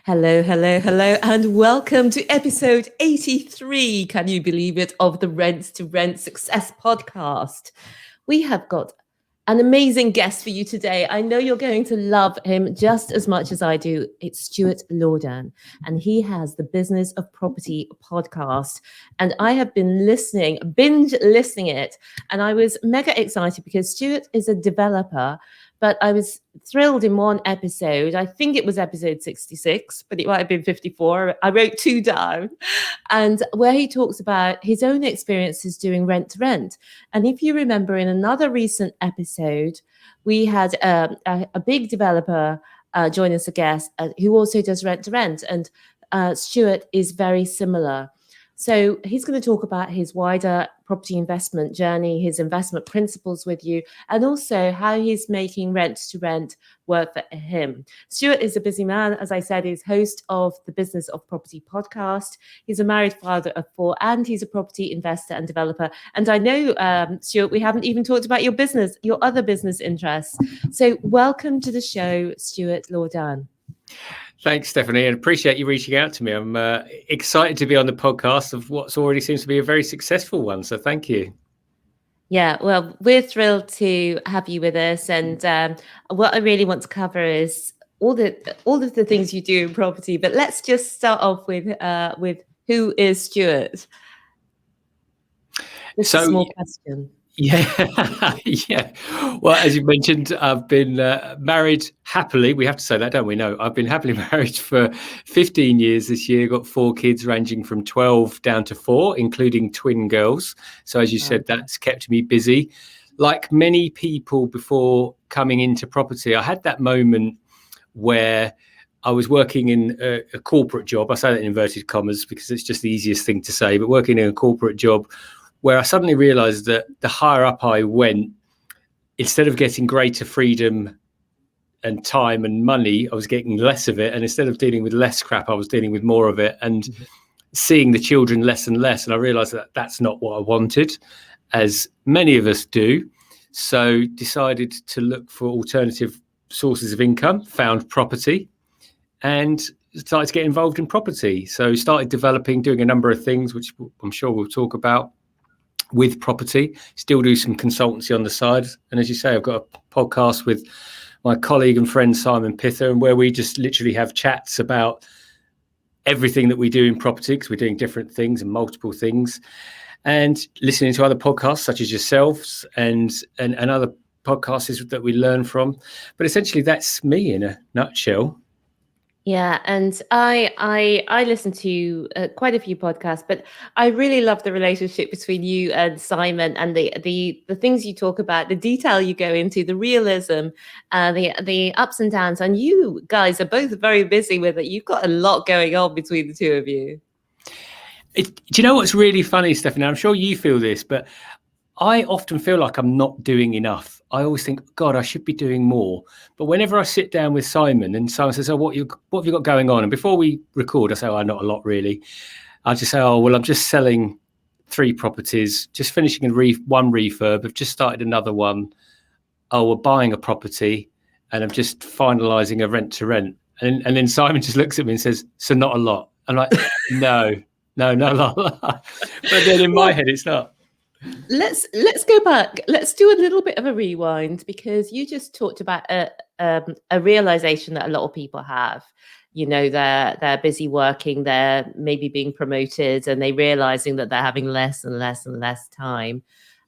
Hello, hello, hello, and welcome to episode 83, can you believe it, of the Rent to Rent Success podcast. We have got an amazing guest for you today. I know you're going to love him just as much as I do. It's Stuart Lordan, and he has the Business of Property podcast. And I have been binge listening it, and I was mega excited because Stuart is a developer. But I was thrilled in one episode. I think it was episode 66, but it might have been 54. I wrote two down. And where he talks about his own experiences doing rent to rent. And if you remember, in another recent episode, we had a big developer join us, a guest who also does rent to rent. And Stuart is very similar. So he's going to talk about his wider property investment journey, his investment principles with you, and also how he's making rent to rent work for him. Stuart is a busy man. As I said, he's host of the Business of Property podcast. He's a married father of 4, and he's a property investor and developer. And I know, Stuart, we haven't even talked about your other business interests. So welcome to the show, Stuart Lordan. Thanks, Stephanie, and appreciate you reaching out to me. I'm excited to be on the podcast of what's already seems to be a very successful one. So thank you. Yeah, well, we're thrilled to have you with us. And what I really want to cover is all of the things you do in property. But let's just start off with who is Stuart? It's a small question. Yeah, yeah. Well, as you mentioned, I've been married happily. We have to say that, don't we? No, I've been happily married for 15 years this year. Got 4 kids ranging from 12 down to 4, including twin girls. So as you said, that's kept me busy. Like many people before coming into property, I had that moment where I was working in a corporate job. I say that in inverted commas because it's just the easiest thing to say, but working in a corporate job where I suddenly realized that the higher up I went, instead of getting greater freedom and time and money, I was getting less of it. And instead of dealing with less crap, I was dealing with more of it and seeing the children less and less. And I realized that that's not what I wanted, as many of us do. So decided to look for alternative sources of income, found property, and started to get involved in property. So started developing, doing a number of things, which I'm sure we'll talk about, with property. Still do some consultancy on the side, and as you say, I've got a podcast with my colleague and friend Simon Pither, and where we just literally have chats about everything that we do in property, because we're doing different things and multiple things, and listening to other podcasts such as yourselves and other podcasts that we learn from. But essentially that's me in a nutshell. Yeah, and I listen to quite a few podcasts, but I really love the relationship between you and Simon, and the things you talk about, the detail you go into, the realism, the ups and downs. And you guys are both very busy with it. You've got a lot going on between the two of you. Do you know what's really funny, Stephanie? I'm sure you feel this, but I often feel like I'm not doing enough. I always think, God, I should be doing more. But whenever I sit down with Simon and Simon says, oh, what have you got going on? And before we record, I say, oh, not a lot really. I just say, oh, well, I'm just selling 3 properties, just finishing one refurb. I've just started another one. Oh, we're buying a property and I'm just finalising a rent to rent. And then Simon just looks at me and says, so not a lot. I'm like, no, not a lot. But then in my head, it's not. Let's go back. Let's do a little bit of a rewind, because you just talked about a realization that a lot of people have. You know, they're busy working, they're maybe being promoted, and they realizing that they're having less and less and less time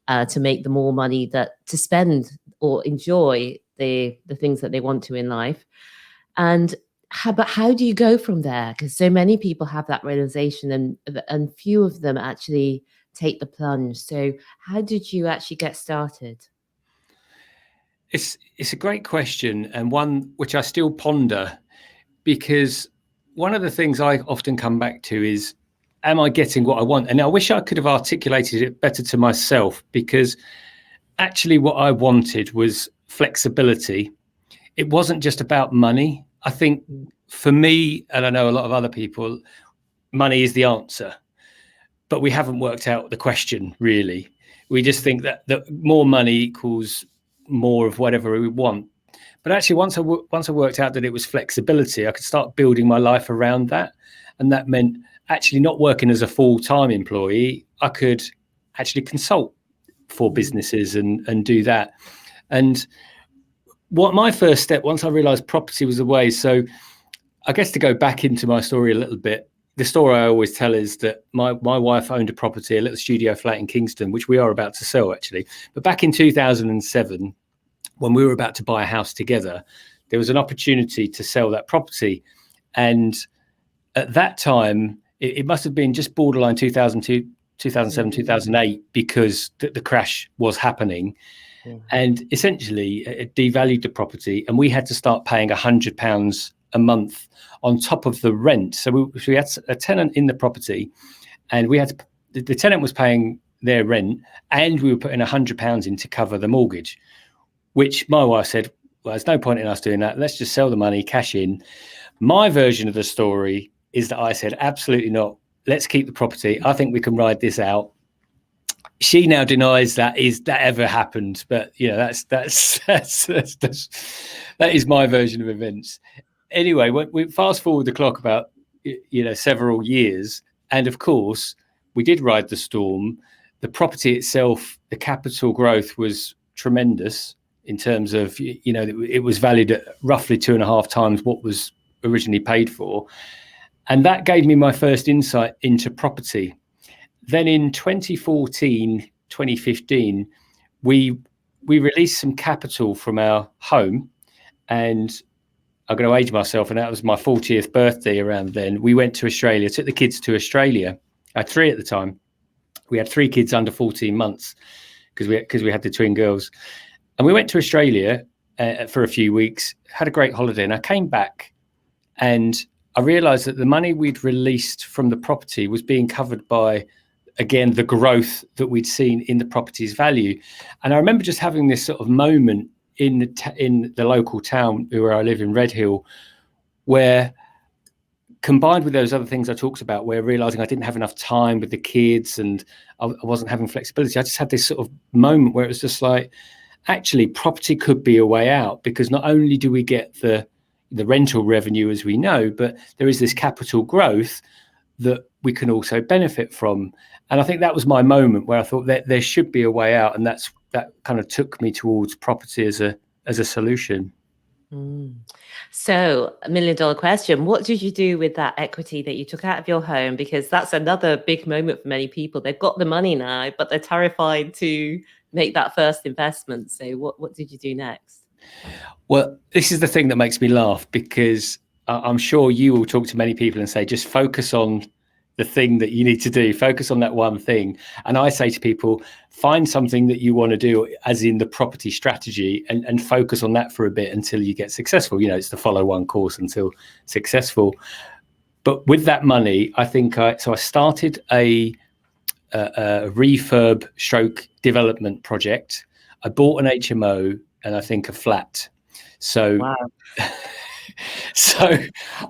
to make the more money to spend or enjoy the things that they want to in life. And how do you go from there? Because so many people have that realization, and few of them actually take the plunge. So how did you actually get started? It's a great question, and one which I still ponder, because one of the things I often come back to is, am I getting what I want? And I wish I could have articulated it better to myself, because actually what I wanted was flexibility. It wasn't just about money. I think for me, and I know a lot of other people, money is the answer. But we haven't worked out the question, really. We just think that more money equals more of whatever we want. But actually, once I worked out that it was flexibility, I could start building my life around that. And that meant actually not working as a full-time employee. I could actually consult for businesses and do that. And what my first step, once I realized property was a way, so I guess to go back into my story a little bit, the story I always tell is that my wife owned a property, a little studio flat in Kingston, which we are about to sell actually. But back in 2007, when we were about to buy a house together, there was an opportunity to sell that property. And at that time, it must have been just borderline 2002, 2007, 2008, because the crash was happening. And essentially it devalued the property, and we had to start paying £100 a month on top of the rent. So we had a tenant in the property, and we had to, the tenant was paying their rent, and we were putting £100 in to cover the mortgage, which my wife said, well, there's no point in us doing that. Let's just sell the money, cash in. My version of the story is that I said, absolutely not. Let's keep the property. I think we can ride this out. She now denies that ever happened, but that is my version of events. Anyway, we fast forward the clock about several years, and of course we did ride the storm. The property itself, the capital growth was tremendous in terms of it was valued at roughly 2.5 times what was originally paid for, and that gave me my first insight into property. Then in 2014, 2015, we released some capital from our home, and I'm going to age myself, and that was my 40th birthday around then. We went to Australia, took the kids to Australia. I had 3 at the time. We had 3 kids under 14 months because we had the twin girls. And we went to Australia for a few weeks, had a great holiday, and I came back and I realized that the money we'd released from the property was being covered by, again, the growth that we'd seen in the property's value. And I remember just having this sort of moment in the local town where I live in Redhill, where, combined with those other things I talked about, where realizing I didn't have enough time with the kids and I wasn't having flexibility, I just had this sort of moment where it was just like, actually, property could be a way out, because not only do we get the rental revenue, as we know, but there is this capital growth that we can also benefit from. And I think that was my moment where I thought that there should be a way out, and that kind of took me towards property as a solution. So, $1 million question: what did you do with that equity that you took out of your home? Because that's another big moment for many people. They've got the money now, but they're terrified to make that first investment. So what did you do next? Well, this is the thing that makes me laugh, because I'm sure you will talk to many people and say, just focus on the thing that you need to do, focus on that one thing. And I say to people, find something that you want to do, as in the property strategy, and focus on that for a bit until you get successful. It's the follow one course until successful. But with that money, I think I started a refurb stroke development project. I bought an HMO and I think a flat. So, wow. So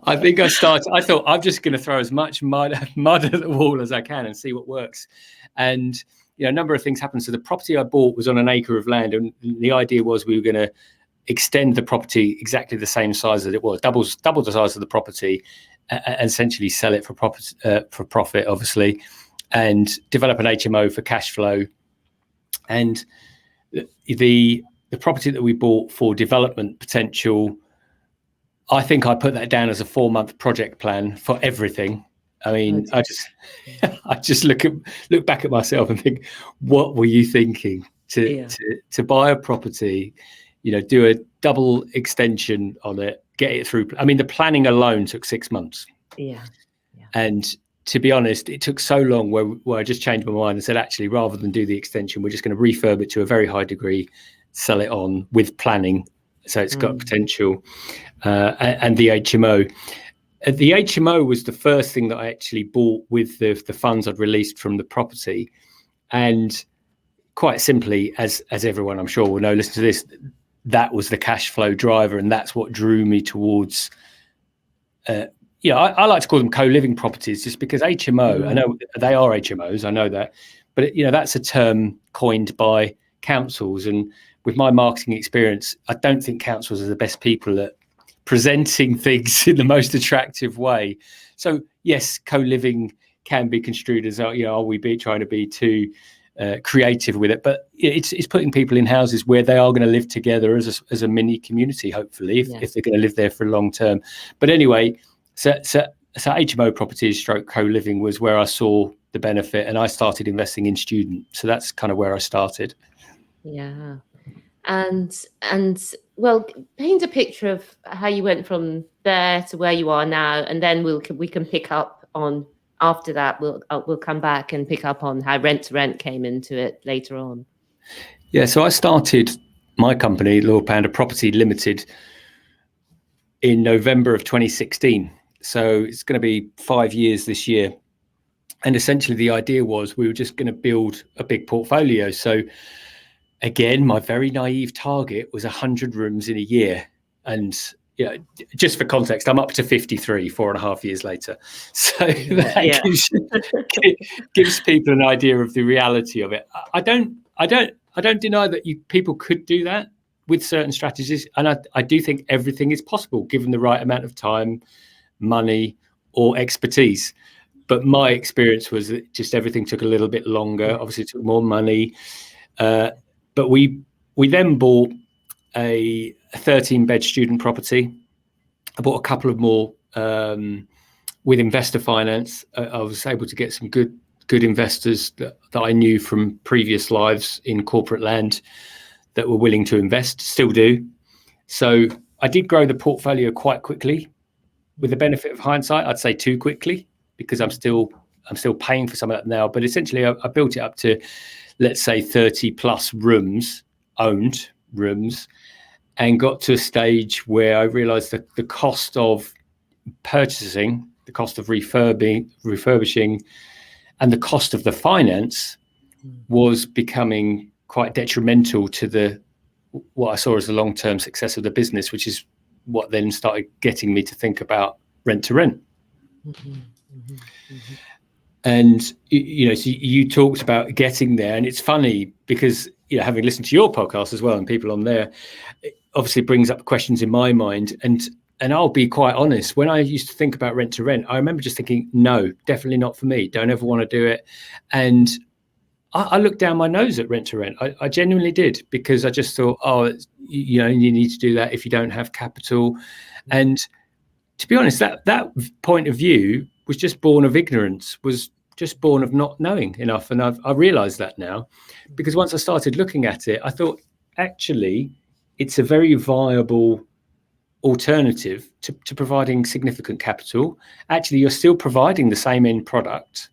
I think I thought I'm just going to throw as much mud at the wall as I can and see what works. And a number of things happened. So the property I bought was on an acre of land, and the idea was we were going to extend the property exactly the same size that it was, double the size of the property, and essentially sell it for profit, obviously, and develop an HMO for cash flow. And the property that we bought for development potential, I think I put that down as a 4-month project plan for everything. I mean, I just look back at myself and think, what were you thinking to buy a property, do a double extension on it, get it through? I mean, the planning alone took 6 months. Yeah. And to be honest, it took so long where I just changed my mind and said, actually, rather than do the extension, we're just going to refurb it to a very high degree, sell it on with planning, so it's got potential. And the HMO. The HMO was the first thing that I actually bought with the funds I'd released from the property. And quite simply, as everyone I'm sure will know, listen to this, that was the cash flow driver, and that's what drew me towards I like to call them co-living properties, just because HMO, I know they are HMOs, I know that, but that's a term coined by councils, and with my marketing experience, I don't think councils are the best people at presenting things in the most attractive way. So yes, co-living can be construed as, are we trying to be too creative with it? But it's putting people in houses where they are going to live together as a mini community, hopefully, if they're going to live there for a long term. But anyway, so HMO properties stroke co-living was where I saw the benefit, and I started investing in student. So that's kind of where I started. Yeah. And well, paint a picture of how you went from there to where you are now, and then we can pick up on, after that we'll come back and pick up on how rent to rent came into it later on. Yeah, so I started my company, Lord Pounder Property Limited, in November of 2016. So it's going to be 5 years this year. And essentially the idea was we were just going to build a big portfolio. So again, my very naive target was 100 rooms in a year. And just for context, I'm up to 53 4.5 years later. So that gives people an idea of the reality of it. I don't deny that people could do that with certain strategies. And I do think everything is possible given the right amount of time, money, or expertise. But my experience was that just everything took a little bit longer. Obviously, it took more money. But we then bought a 13-bed student property. I bought a couple of more with investor finance. I was able to get some good investors that I knew from previous lives in corporate land that were willing to invest, still do. So I did grow the portfolio quite quickly. With the benefit of hindsight, I'd say too quickly, because I'm still paying for some of that now. But essentially, I built it up to, let's say, 30 plus rooms, owned rooms, and got to a stage where I realized that the cost of purchasing, the cost of refurbishing, and the cost of the finance was becoming quite detrimental to what I saw as the long-term success of the business, which is what then started getting me to think about rent to rent. And so you talked about getting there, and it's funny because having listened to your podcast as well and people on there, it obviously brings up questions in my mind. And I'll be quite honest, when I used to think about rent to rent, I remember just thinking, no, definitely not for me. Don't ever want to do it. And I looked down my nose at rent to rent. I genuinely did, because I just thought, you need to do that if you don't have capital. And to be honest, that point of view was just born of ignorance, was just born of not knowing enough. And I realized that now, because once I started looking at it, I thought, actually, it's a very viable alternative to providing significant capital. Actually, you're still providing the same end product.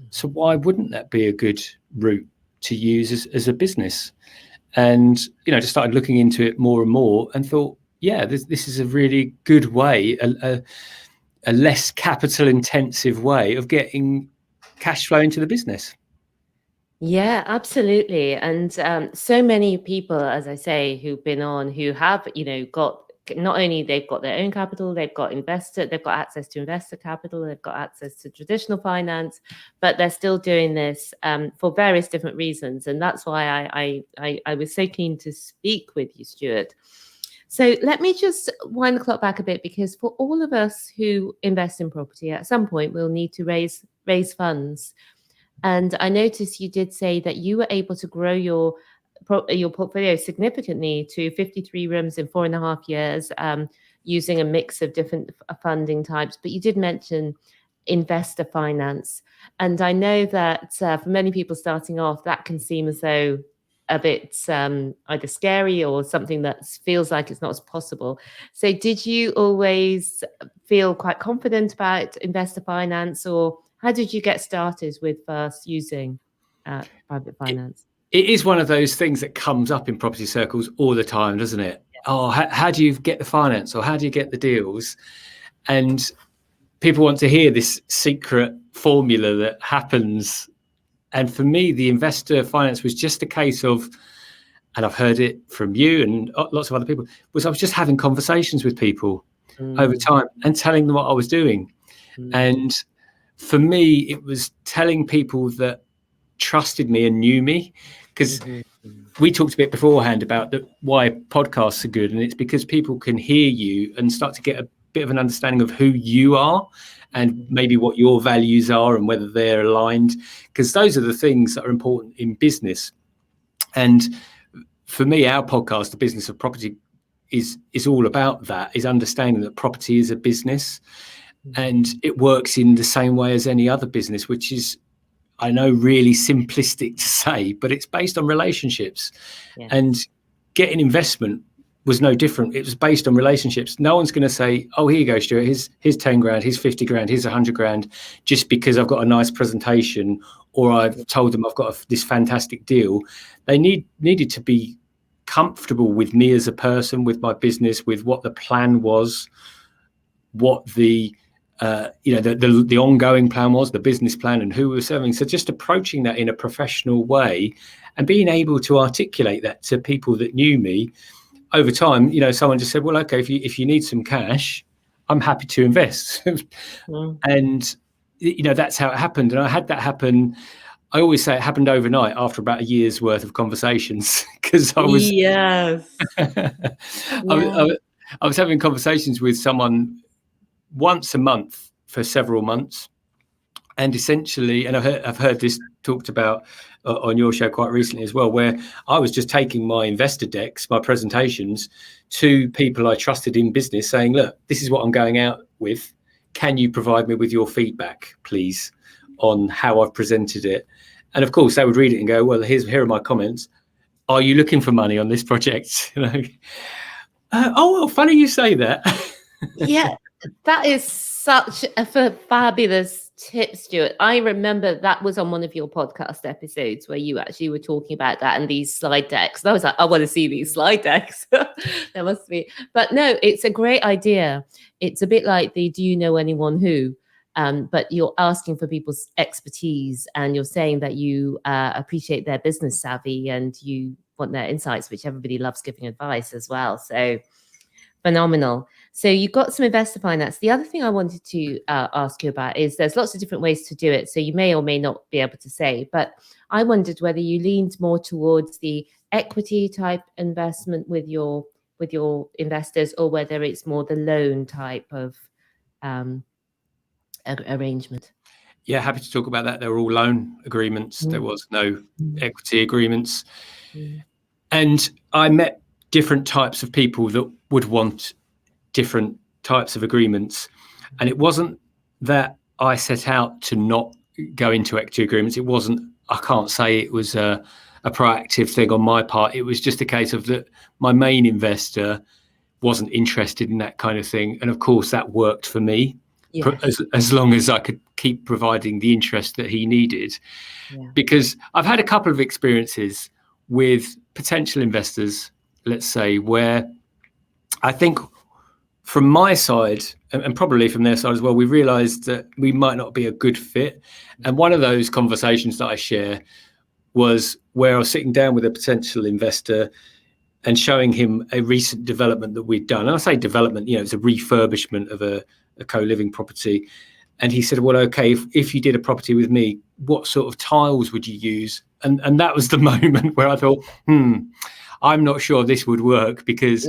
So why wouldn't that be a good route to use as a business? And, just started looking into it more and more and thought, this is a really good way, a less capital intensive way of getting cash flow into the business. Yeah, absolutely. And so many people, as I say, who've been on, who have, got, not only they've got their own capital, they've got access to investor capital, they've got access to traditional finance, but they're still doing this for various different reasons. And that's why I was so keen to speak with you, Stuart. So let me just wind the clock back a bit, because for all of us who invest in property, at some point we'll need to raise funds. And I noticed you did say that you were able to grow your portfolio significantly to 53 rooms in 4.5 years, using a mix of different funding types. But you did mention investor finance. And I know that for many people starting off, that can seem as though a bit either scary or something that feels like it's not as possible. So did you always feel quite confident about investor finance, or how did you get started with first using private finance? It is one of those things that comes up in property circles all the time, doesn't it? Oh, how do you get the finance, or how do you get the deals? And people want to hear this secret formula that happens. And for me, the investor finance was just a case of, and I've heard it from you and lots of other people, was I was just having conversations with people over time and telling them what I was doing. And for me, it was telling people that trusted me and knew me, because we talked a bit beforehand about why podcasts are good, and it's because people can hear you and start to get a bit of an understanding of who you are and maybe what your values are and whether they're aligned, because those are the things that are important in business. And for me, our podcast, The Business of Property, is all about that, is understanding that property is a business and it works in the same way as any other business, which is, I know, really simplistic to say, but it's based on relationships. Yes. And getting investment was no different. It was based on relationships. No one's going to say, oh, here you go, Stuart, here's 10 grand, here's 50 grand, here's 100 grand, just because I've got a nice presentation or I've told them I've got this fantastic deal. They needed to be comfortable with me as a person, with my business, with what the plan was, what the the ongoing plan was, the business plan, and who we were serving. So just approaching that in a professional way and being able to articulate that to people that knew me over time. Someone just said, well, okay, if you need some cash, I'm happy to invest. And that's how it happened. And I had that happen. I always say it happened overnight after about a year's worth of conversations, because I was I was having conversations with someone once a month for several months, and essentially, and I've heard this talked about on your show quite recently as well, where I was just taking my investor decks, my presentations, to people I trusted in business, saying, look, this is what I'm going out with. Can you provide me with your feedback, please, on how I've presented it? And of course, they would read it and go, well, here are my comments. Are you looking for money on this project? Oh, well, funny you say that. Yeah, that is such a fabulous tip, Stuart. I remember that was on one of your podcast episodes where you actually were talking about that and these slide decks. And I was like, I want to see these slide decks. There must be. But no, it's a great idea. It's a bit like the do you know anyone who? But you're asking for people's expertise, and you're saying that you appreciate their business savvy and you want their insights, which everybody loves giving advice as well. So phenomenal. So you got some investor finance. The other thing I wanted to ask you about is there's lots of different ways to do it. So you may or may not be able to say, but I wondered whether you leaned more towards the equity type investment with your investors, or whether it's more the loan type of arrangement. Yeah, happy to talk about that. There were all loan agreements. There was no equity agreements. And I met different types of people that would want different types of agreements. And it wasn't that I set out to not go into equity agreements. It wasn't, I can't say it was a proactive thing on my part. It was just a case of that my main investor wasn't interested in that kind of thing. And of course that worked for me. Yes. As long as I could keep providing the interest that he needed. Yeah. Because I've had a couple of experiences with potential investors, let's say, where I think from my side, and probably from their side as well, we realized that we might not be a good fit. And one of those conversations that I share was where I was sitting down with a potential investor and showing him a recent development that we'd done. And I say development, it's a refurbishment of a co-living property. And he said, well, okay, if you did a property with me, what sort of tiles would you use? And that was the moment where I thought, I'm not sure this would work, because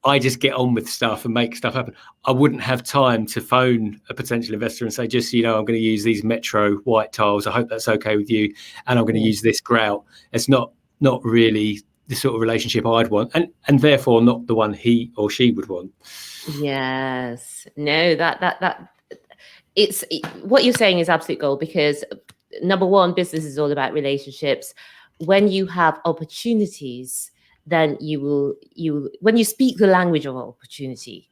I just get on with stuff and make stuff happen. I wouldn't have time to phone a potential investor and say, just so you know, I'm going to use these Metro white tiles. I hope that's okay with you. And I'm going to use this grout. It's not really the sort of relationship I'd want, and therefore not the one he or she would want. Yes. No, that it's what you're saying is absolute gold, because number one, business is all about relationships. When you have opportunities, then when you speak the language of opportunity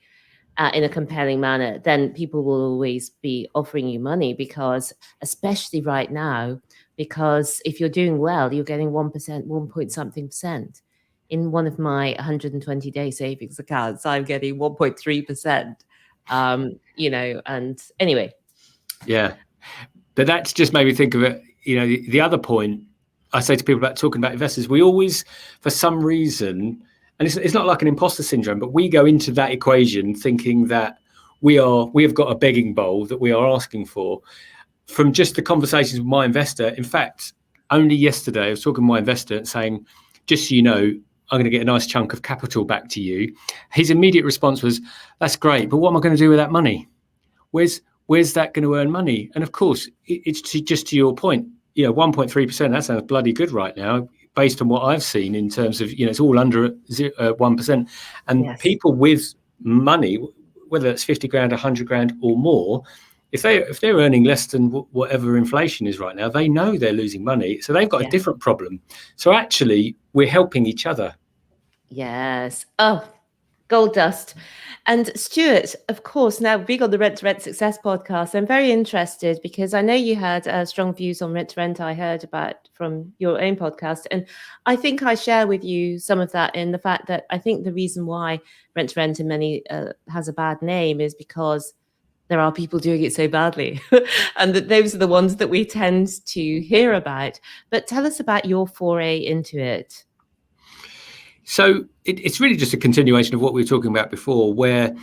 in a compelling manner, then people will always be offering you money, because especially right now, because if you're doing well, you're getting 1%, 1 point something percent. In one of my 120-day savings accounts, I'm getting 1.3%. And anyway. Yeah, but that's just made me think of it. The other point I say to people about talking about investors, we always, for some reason, and it's not like an imposter syndrome, but we go into that equation thinking that we have got a begging bowl that we are asking for. From just the conversations with my investor, in fact, only yesterday, I was talking to my investor and saying, just so you know, I'm going to get a nice chunk of capital back to you. His immediate response was, that's great, but what am I going to do with that money? Where's that going to earn money? And of course, it's just to your point, 1.3%, that sounds bloody good right now, based on what I've seen in terms of, it's all under 1%. And Yes. people with money, whether it's 50 grand, 100 grand or more, if they're earning less than whatever inflation is right now, they know they're losing money. So they've got a different problem. So actually, we're helping each other. Yes. Oh, gold dust. And Stuart, of course, now big on the Rent to Rent Success podcast. I'm very interested because I know you had strong views on rent to rent. I heard about from your own podcast. And I think I share with you some of that in the fact that I think the reason why rent to rent in many has a bad name is because there are people doing it so badly. And that those are the ones that we tend to hear about. But tell us about your foray into it. So it's really just a continuation of what we were talking about before, where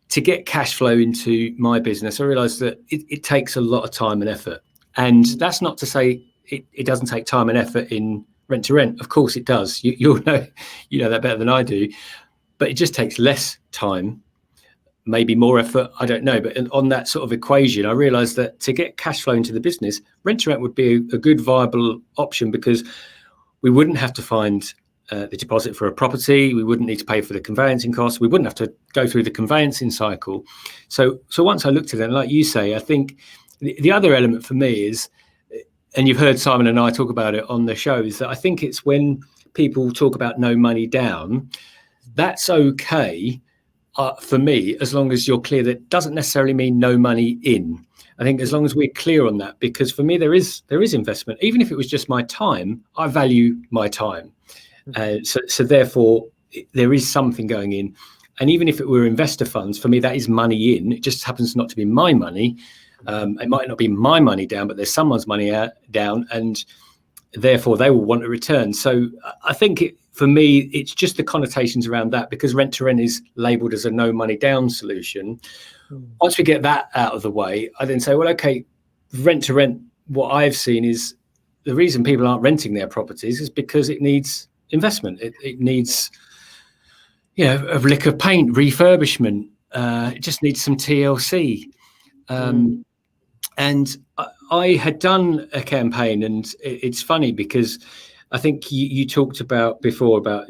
to get cash flow into my business, I realized that it takes a lot of time and effort. And that's not to say it doesn't take time and effort in rent to rent. Of course it does. You know that better than I do. But it just takes less time, maybe more effort, I don't know. But on that sort of equation, I realized that to get cash flow into the business, rent to rent would be a good viable option, because we wouldn't have to find the deposit for a property. We wouldn't need to pay for the conveyancing costs. We wouldn't have to go through the conveyancing cycle. So once I looked at it, and like you say, I think the other element for me is, and you've heard Simon and I talk about it on the show, is that I think it's when people talk about no money down, that's okay for me, as long as you're clear that it doesn't necessarily mean no money in. I think as long as we're clear on that, because for me, there is investment. Even if it was just my time, I value my time. So therefore, there is something going in. And even if it were investor funds, for me, that is money in. It just happens not to be my money. It might not be my money down, but there's someone's money down, and therefore they will want a return. So I think for me, it's just the connotations around that, because rent to rent is labelled as a no money down solution. Once we get that out of the way, I then say, well, okay, rent to rent, what I've seen is the reason people aren't renting their properties is because it needs investment. It needs, a lick of paint, refurbishment. It just needs some TLC. And I had done a campaign, and it's funny because I think you talked about before about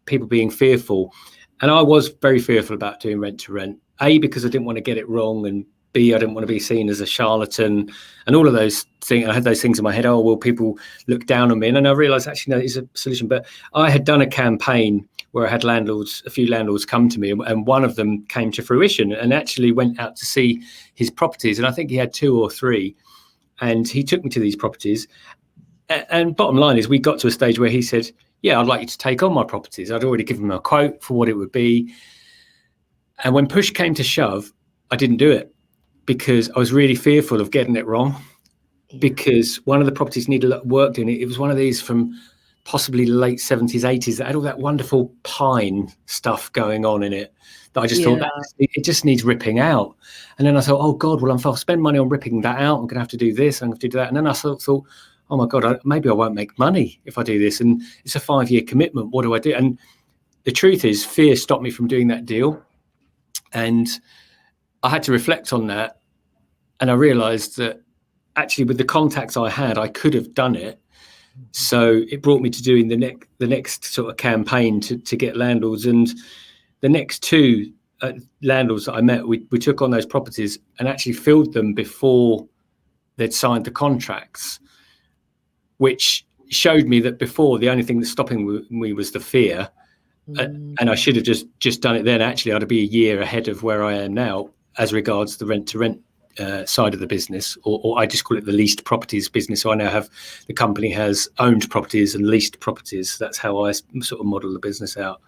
people being fearful. And I was very fearful about doing rent to rent, A, because I didn't want to get it wrong, and B, I didn't want to be seen as a charlatan and all of those things. I had those things in my head. Oh, will people look down on me? And I realized actually, no, it's a solution. But I had done a campaign where I had a few landlords come to me, and one of them came to fruition and actually went out to see his properties. And I think he had 2 or 3, and he took me to these properties. And bottom line is, we got to a stage where he said, yeah, I'd like you to take on my properties. I'd already given him a quote for what it would be. And when push came to shove, I didn't do it, because I was really fearful of getting it wrong, because one of the properties needed a lot of work doing it. It was one of these from possibly the late 70s, 80s that had all that wonderful pine stuff going on in it, that I just thought that it just needs ripping out. And then I thought, oh God, well, if I'll spend money on ripping that out, I'm going to have to do this, I'm going to have to do that. And then I thought, oh my God, maybe I won't make money if I do this. And it's a 5-year commitment. What do I do? And the truth is, fear stopped me from doing that deal. And I had to reflect on that. And I realized that actually with the contacts I had, I could have done it. So it brought me to doing the next sort of campaign to get landlords. And the next 2 landlords that I met, we took on those properties and actually filled them before they'd signed the contracts, which showed me that before, the only thing that's stopping me was the fear. And I should have just done it then. Actually, I'd be a year ahead of where I am now as regards the rent to rent side of the business, or I just call it the leased properties business. So I now have, the company has owned properties and leased properties. That's how I sort of model the business out.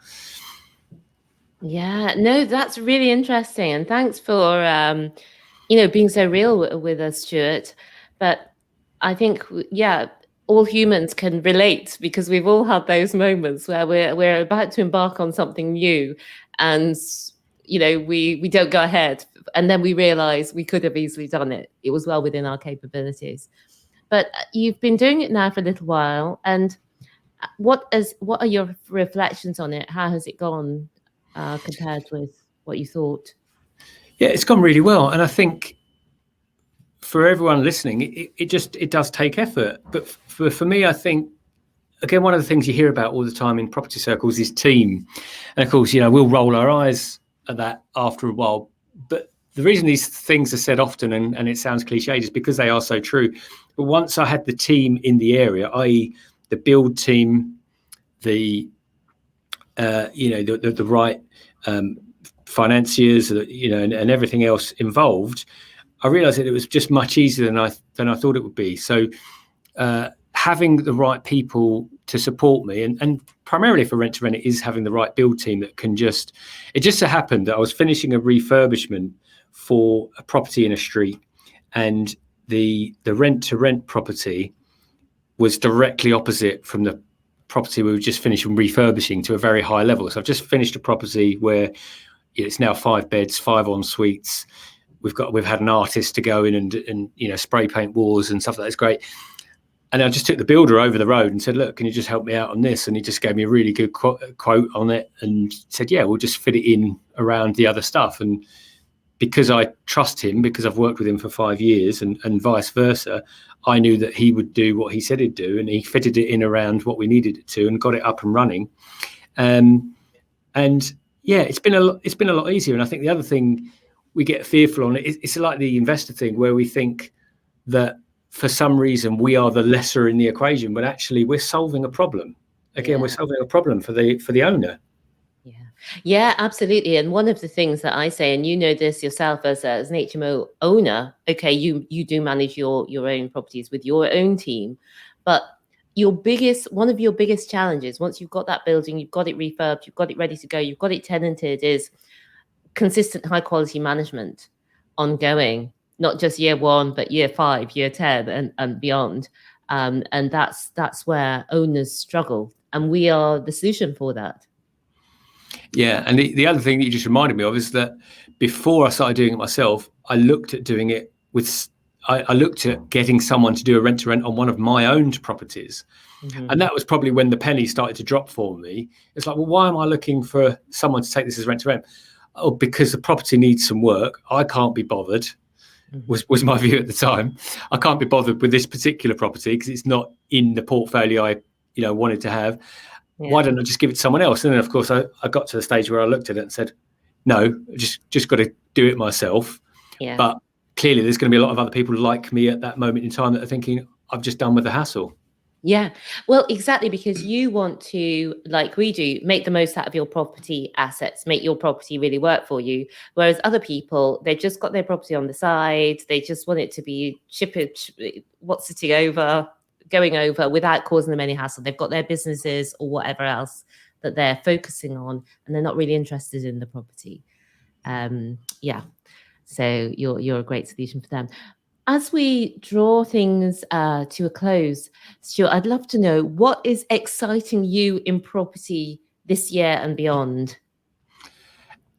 Yeah, no, that's really interesting. And thanks for, being so real with us, Stuart. But I think, all humans can relate, because we've all had those moments where we're about to embark on something new, and we don't go ahead, and then we realize we could have easily done it. It was well within our capabilities. But you've been doing it now for a little while, and what are your reflections on it? How has it gone compared with what you thought? Yeah, it's gone really well, and I think for everyone listening, it does take effort. But for me, I think, again, one of the things you hear about all the time in property circles is team, and of course, we'll roll our eyes at that after a while. But the reason these things are said often, and it sounds cliched, is because they are so true. But once I had the team in the area, i.e., the build team, the right financiers, and everything else involved, I realised that it was just much easier than I thought it would be. So having the right people to support me, and primarily for rent to rent, it is having the right build team that can it just so happened that I was finishing a refurbishment for a property in a street, and the rent to rent property was directly opposite from the property we were just finishing refurbishing to a very high level. So I've just finished a property where it's now 5 beds, 5 en suites. We've had an artist to go in and spray paint walls and stuff like that. It's great. And I just took the builder over the road and said, look, can you just help me out on this? And he just gave me a really good quote on it and said, yeah, we'll just fit it in around the other stuff. And because I trust him, because I've worked with him for 5 years and vice versa, I knew that he would do what he said he'd do, and he fitted it in around what we needed it to and got it up and running. And yeah, it's been a lot easier. And I think the other thing we get fearful on it's like the investor thing, where we think that for some reason we are the lesser in the equation, but actually we're solving a problem. Again, we're solving a problem for the owner. Yeah, absolutely. And one of the things that I say, and you know this yourself as an HMO owner, okay, you do manage your own properties with your own team, but one of your biggest challenges, once you've got that building, you've got it refurbed, you've got it ready to go, you've got it tenanted, is consistent high quality management ongoing, not just year 1, but year 5, year 10 and beyond. And that's where owners struggle. And we are the solution for that. Yeah, and the other thing that you just reminded me of is that before I started doing it myself, I looked at doing it I looked at getting someone to do a rent to rent on one of my owned properties. Mm-hmm. And that was probably when the penny started to drop for me. It's like, well, why am I looking for someone to take this as rent to rent? Oh, because the property needs some work. I can't be bothered, was my view at the time. I can't be bothered with this particular property because it's not in the portfolio I wanted to have. Yeah. Why don't I just give it to someone else? And then, of course, I got to the stage where I looked at it and said, no, just got to do it myself. Yeah. But clearly there's going to be a lot of other people like me at that moment in time that are thinking, I've just done with the hassle. Yeah, well, exactly, because you want to, like we do, make the most out of your property assets, make your property really work for you. Whereas other people, they've just got their property on the side. They just want it to be going over without causing them any hassle. They've got their businesses or whatever else that they're focusing on, and they're not really interested in the property. So you're a great solution for them. As we draw things to a close, Stuart, I'd love to know what is exciting you in property this year and beyond.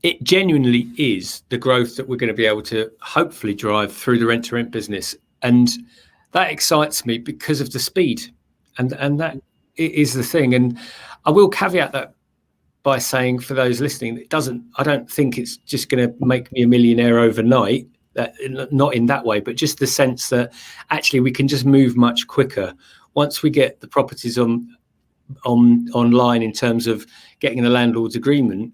It genuinely is the growth that we're going to be able to hopefully drive through the rent to rent business. And that excites me because of the speed. And that is the thing. And I will caveat that by saying, for those listening, I don't think it's just going to make me a millionaire overnight. Not in that way, but just the sense that actually we can just move much quicker once we get the properties online in terms of getting the landlord's agreement.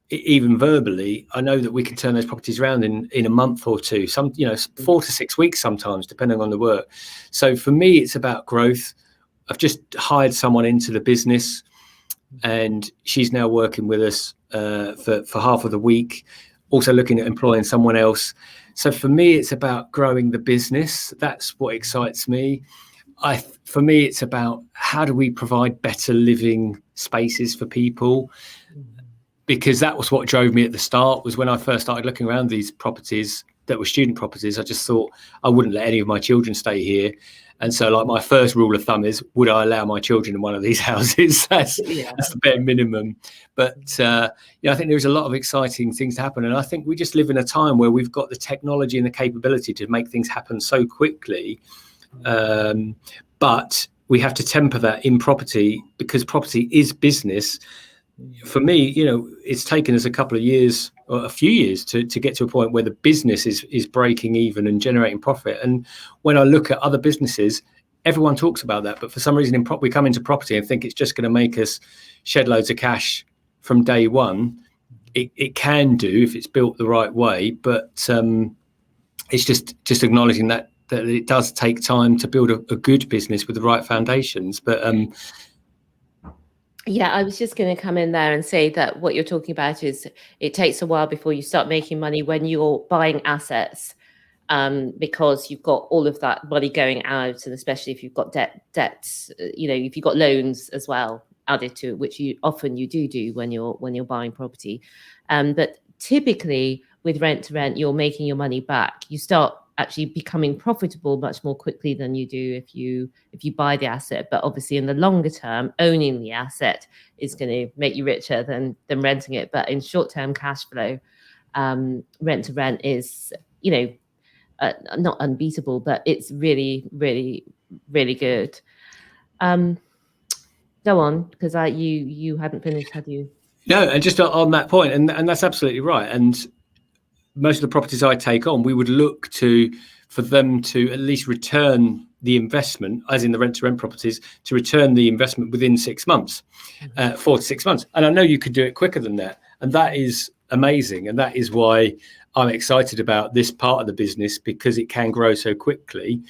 Even verbally, I know that we can turn those properties around in a month or two, 4 to 6 weeks sometimes, depending on the work. So for me, it's about growth. I've just hired someone into the business, and she's now working with us for half of the week, also looking at employing someone else. So for me, it's about growing the business. That's what excites me. For me, it's about how do we provide better living spaces for people? Because that was what drove me at the start, was when I first started looking around these properties that were student properties, I just thought I wouldn't let any of my children stay here. And so, like, my first rule of thumb is, would I allow my children in one of these houses? That's the bare minimum. But I think there's a lot of exciting things to happen. And I think we just live in a time where we've got the technology and the capability to make things happen so quickly But we have to temper that in property, because property is business. For me, it's taken us a couple of years or a few years to get to a point where the business is breaking even and generating profit. And when I look at other businesses, everyone talks about that, but for some reason we come into property and think it's just going to make us shed loads of cash from day one. It can do if it's built the right way, but it's just acknowledging that it does take time to build a good business with the right foundations. But yeah, I was just going to come in there and say that what you're talking about is it takes a while before you start making money when you're buying assets, because you've got all of that money going out, and especially if you've got debts, if you've got loans as well added to it, which you do when you're buying property. But typically with rent to rent, you're making your money back. You start actually becoming profitable much more quickly than you do if you buy the asset. But obviously in the longer term, owning the asset is going to make you richer than renting it. But in short-term cash flow, rent to rent is, not unbeatable, but it's really, really, really good. Go on, because you hadn't finished, had you? No, and just on that point, and that's absolutely right. And most of the properties I take on, we would look for them to at least return the investment, as in the rent-to-rent properties, to return the investment within 6 months, 4 to 6 months. And I know you could do it quicker than that, and that is amazing. And that is why I'm excited about this part of the business, because it can grow so quickly,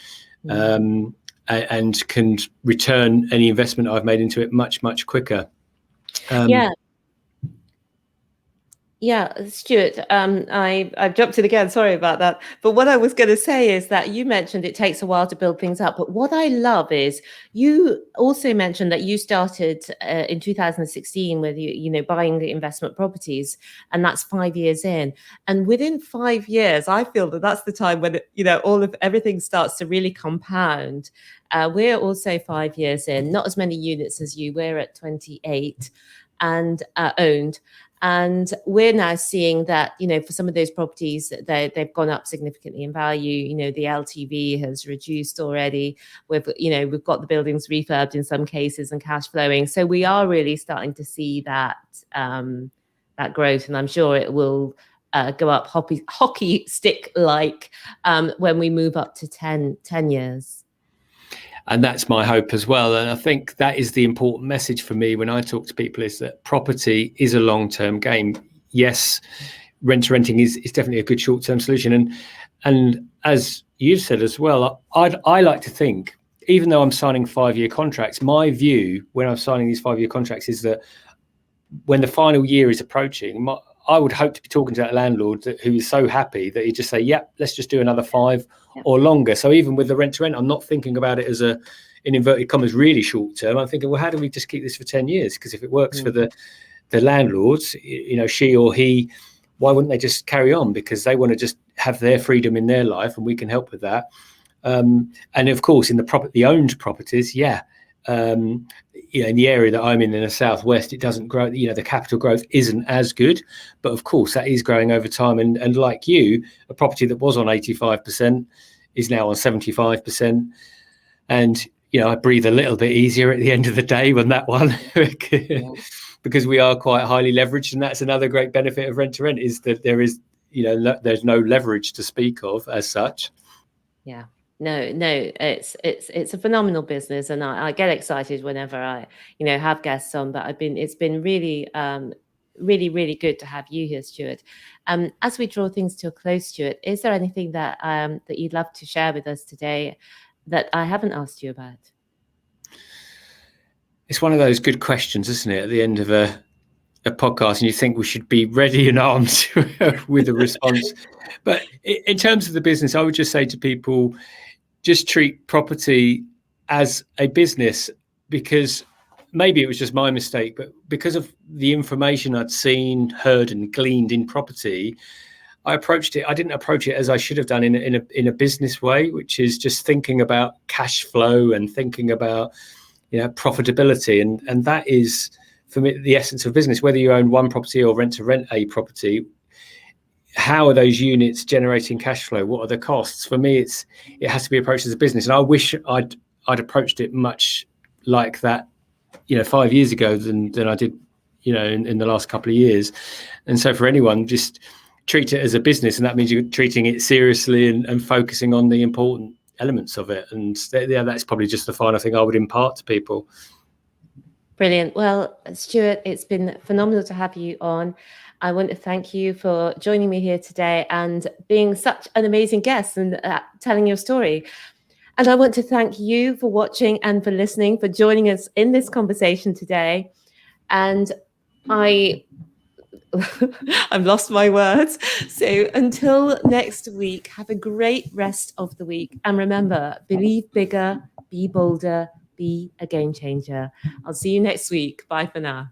and can return any investment I've made into it much, much quicker. Yeah, Stuart, I've jumped in again. Sorry about that. But what I was going to say is that you mentioned it takes a while to build things up. But what I love is you also mentioned that you started in 2016 with buying the investment properties, and that's 5 years in. And within 5 years, I feel that that's the time when everything starts to really compound. We're also 5 years in, not as many units as you. We're at 28 and owned. And we're now seeing that, for some of those properties, they've gone up significantly in value. The LTV has reduced already. We've got the buildings refurbed in some cases and cash flowing. So we are really starting to see that growth, and I'm sure it will go up hockey stick like when we move up to 10 years. And that's my hope as well. And I think that is the important message for me when I talk to people, is that property is a long-term game. Yes, renting is definitely a good short-term solution. And as you've said as well, I like to think, even though I'm signing 5-year contracts, my view when I'm signing these 5-year contracts is that when the final year is approaching, I would hope to be talking to that landlord who is so happy that he'd just say, yep, let's just do another 5 or longer. So even with the rent to rent, I'm not thinking about it as in inverted commas, really short term. I'm thinking, well, how do we just keep this for 10 years? Because if it works for the landlords, she or he, why wouldn't they just carry on? Because they want to just have their freedom in their life, and we can help with that. And of course, in the owned properties, in the area that I'm in the southwest, it doesn't grow. The capital growth isn't as good, but of course that is growing over time. And like you, a property that was on 85% is now on 75%. And I breathe a little bit easier at the end of the day when that one, because we are quite highly leveraged, and that's another great benefit of rent to rent, is that there's no leverage to speak of as such. Yeah. No, it's a phenomenal business, and I get excited whenever I, have guests on. But it's been really, really, really good to have you here, Stuart. As we draw things to a close, Stuart, is there anything that you'd love to share with us today that I haven't asked you about? It's one of those good questions, isn't it, at the end of a podcast, and you think we should be ready and armed with a response. But in terms of the business, I would just say to people, just treat property as a business, because maybe it was just my mistake, but because of the information I'd seen, heard and gleaned in property, I didn't approach it as I should have done in a business way, which is just thinking about cash flow and thinking about profitability, and that is for me the essence of business. Whether you own one property or rent to rent a property, how are those units generating cash flow? What are the costs? For me, it has to be approached as a business, and I wish I'd approached it much like that, 5 years ago than I did, in the last couple of years. And so for anyone, just treat it as a business, and that means you're treating it seriously and focusing on the important elements of it. And that's probably just the final thing I would impart to people. Brilliant. Well, Stuart, it's been phenomenal to have you on. I want to thank you for joining me here today and being such an amazing guest and telling your story. And I want to thank you for watching and for listening, for joining us in this conversation today. And I've lost my words. So until next week, have a great rest of the week. And remember, believe bigger, be bolder, be a game changer. I'll see you next week. Bye for now.